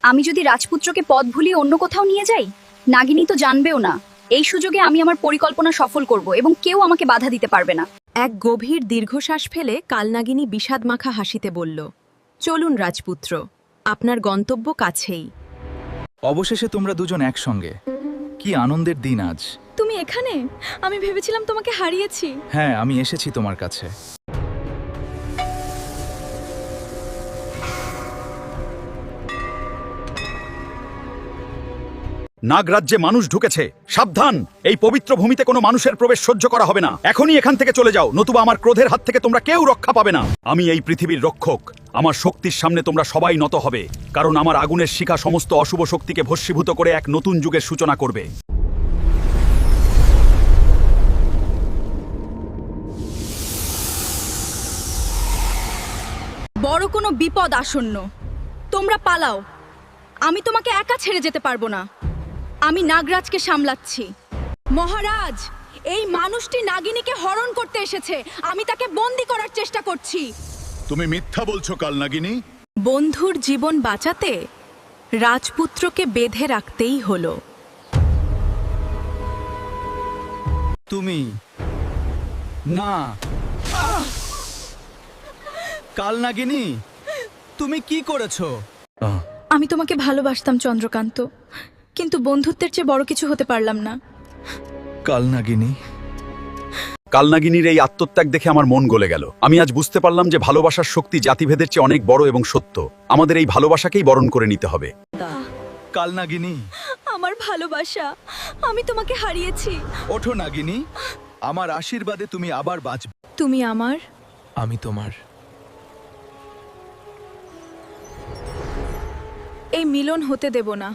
আমি যদি রাজপুত্রকে পথ ভুলিয়ে অন্য কোথাও নিয়ে যাই, নাগিনী তো জানবেও না। এই সুযোগে আমি আমার পরিকল্পনা সফল করব এবং কেউ আমাকে বাধা দিতে পারবে না। এক গভীর দীর্ঘশ্বাস ফেলে কালনাগিনী বিষাদমাখা হাসিতে বলল, চলুন রাজপুত্র, আপনার গন্তব্য কাছেই। অবশেষে তোমরা দুজন একসঙ্গে। কি আনন্দের দিন আজ। তুমি এখানে? আমি ভেবেছিলাম তোমাকে হারিয়েছি। হ্যাঁ, আমি এসেছি তোমার কাছে। নাগরাজ্যে মানুষ ঢুকেছে, সাবধান! এই পবিত্র ভূমিতে কোনো মানুষের প্রবেশ সহ্য করা হবে না। এখনই এখান থেকে চলে যাও, নতুবা আমার ক্রোধের হাত থেকে তোমরা কেউ রক্ষা পাবে না। আমি এই পৃথিবীর রক্ষক। আমার শক্তির সামনে তোমরা সবাই নত হবে, কারণ আমার আগুনের শিখা সমস্ত অশুভ শক্তিকে ভস্মীভূত করে এক নতুন যুগের সূচনা করবে। বড় কোনো বিপদ আসন্ন। তোমরা পালাও। আমি তোমাকে একা ছেড়ে যেতে পারবো না। আমি নাগরাজকে সামলাচ্ছি। মহারাজ, এই মানুষটি নাগিনীকে হরণ করতে এসেছে। আমি তাকে বন্দি করার চেষ্টা করছি। তুমি মিথ্যা বলছো কালনাগিনী। বন্ধুর জীবন বাঁচাতে রাজপুত্রকে বেঁধে রাখতেই হলো। তুমি না, কালনাগিনী, তুমি কি করেছো? আমি তোমাকে ভালোবাসতাম চন্দ্রকান্ত, কিন্তু বন্ধুত্বের চেয়ে বড় কিছু হতে পারলাম না। কালনাগিনী, কালনাগিনীর এই আত্মত্যাগ দেখে আমার মন গলে গেল। আমি আজ বুঝতে পারলাম যে ভালোবাসার শক্তি জাতিভেদের চেয়ে অনেক বড় এবং সত্য। আমাদের এই ভালোবাসাকেই বরণ করে নিতে হবে। কালনাগিনী, আমার ভালোবাসা, আমি তোমাকে হারিয়েছি। ওঠো নাগিনী, আমার আশীর্বাদে তুমি আবার বাঁচবে। তুমি আমার। আমি তোমার। এই মিলন হতে দেব না।